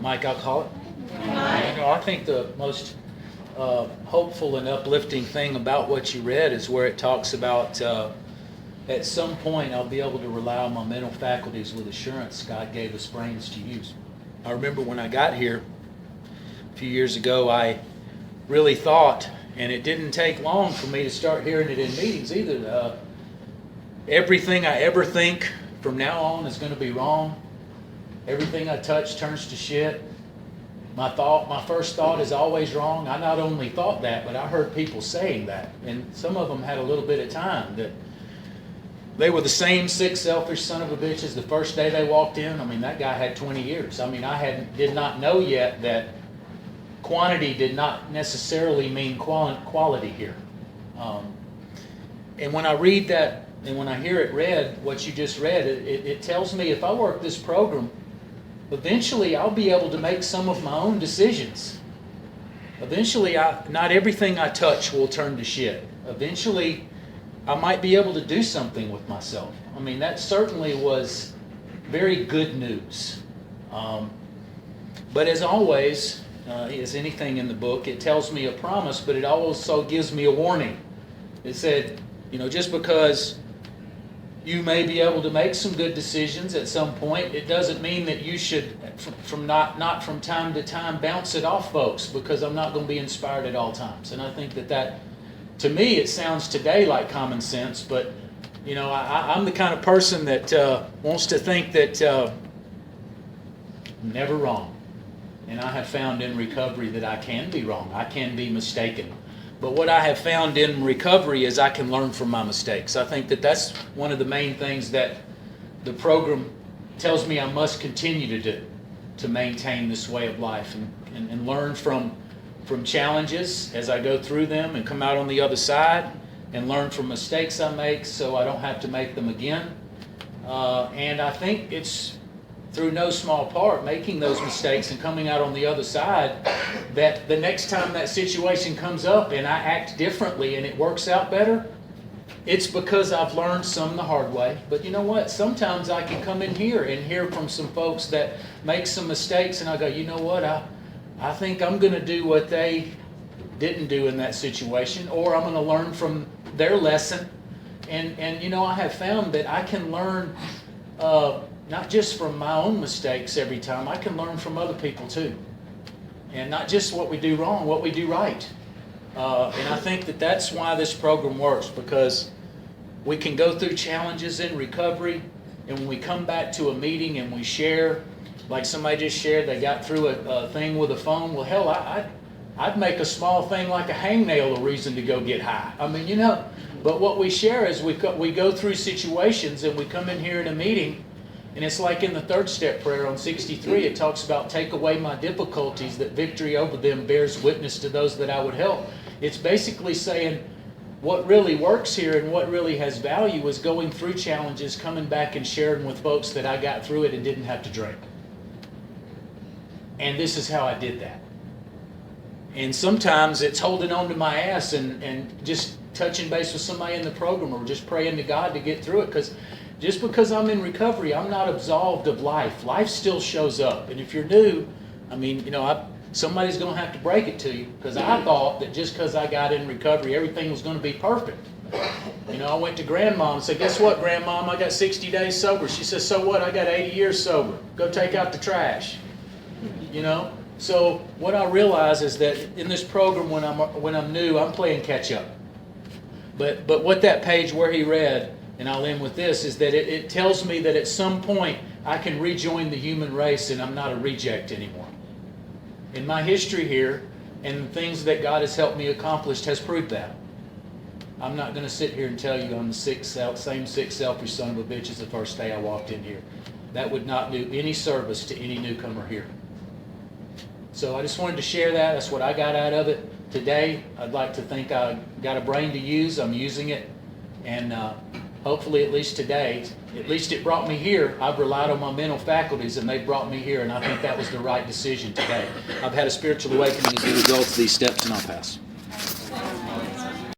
Mike, I'll call it. I think the most hopeful and uplifting thing about what you read is where it talks about at some point I'll be able to rely on my mental faculties with assurance God gave us brains to use. I remember when I got here a few years ago, I really thought, and it didn't take long for me to start hearing it in meetings either, everything I ever think from now on is going to be wrong. Everything I touch turns to shit. My first thought is always wrong. I not only thought that, but I heard people saying that. And some of them had a little bit of time that they were the same sick, selfish son of a bitches the first day they walked in. I mean, that guy had 20 years. I mean, did not know yet that quantity did not necessarily mean quality here. And when I read that, and when I hear it read, what you just read, it tells me if I work this program, eventually I'll be able to make some of my own decisions. Eventually, not everything I touch will turn to shit. Eventually, I might be able to do something with myself. I mean, that certainly was very good news. But as always, as anything in the book, it tells me a promise, but it also gives me a warning. It said, just because you may be able to make some good decisions at some point, it doesn't mean that you should, not from time to time, bounce it off folks, because I'm not going to be inspired at all times. And I think that to me, it sounds today like common sense, but I'm the kind of person that wants to think that I'm never wrong. And I have found in recovery that I can be wrong. I can be mistaken. But what I have found in recovery is I can learn from my mistakes. I think that that's one of the main things that the program tells me I must continue to do to maintain this way of life and learn from challenges as I go through them and come out on the other side, and learn from mistakes I make so I don't have to make them again. And I think it's through no small part making those mistakes and coming out on the other side that the next time that situation comes up and I act differently and it works out better, it's because I've learned some the hard way. But you know what? Sometimes I can come in here and hear from some folks that make some mistakes, and I go, you know what? I think I'm going to do what they didn't do in that situation, or I'm going to learn from their lesson. And I have found that I can learn not just from my own mistakes every time. I can learn from other people too. And not just what we do wrong, what we do right. And I think that that's why this program works, because we can go through challenges in recovery, and when we come back to a meeting and we share, like somebody just shared, they got through a thing with a phone. Well, hell, I'd make a small thing like a hangnail a reason to go get high. I mean, but what we share is we go through situations, and we come in here in a meeting, and it's like in the third step prayer on 63, it talks about take away my difficulties, that victory over them bears witness to those that I would help. It's basically saying what really works here and what really has value is going through challenges, coming back and sharing with folks that I got through it and didn't have to drink. And this is how I did that. And sometimes it's holding on to my ass and just touching base with somebody in the program, or just praying to God to get through it, because just because I'm in recovery, I'm not absolved of life. Life still shows up. And if you're new, I mean, somebody's going to have to break it to you, because I thought that just because I got in recovery, everything was going to be perfect. I went to Grandma and said, guess what, Grandma? I got 60 days sober. She says, so what? I got 80 years sober. Go take out the trash. So what I realize is that in this program, when I'm new, I'm playing catch up. But what that page where he read, and I'll end with this, is that it tells me that at some point I can rejoin the human race and I'm not a reject anymore. In my history here, and the things that God has helped me accomplish has proved that. I'm not going to sit here and tell you I'm the same sick, selfish son of a bitch as the first day I walked in here. That would not do any service to any newcomer here. So I just wanted to share that. That's what I got out of it today. I'd like to think I got a brain to use. I'm using it. And hopefully, at least today, at least it brought me here. I've relied on my mental faculties, and they brought me here, and I think that was the right decision today. I've had a spiritual awakening as a result of these steps, and I'll pass.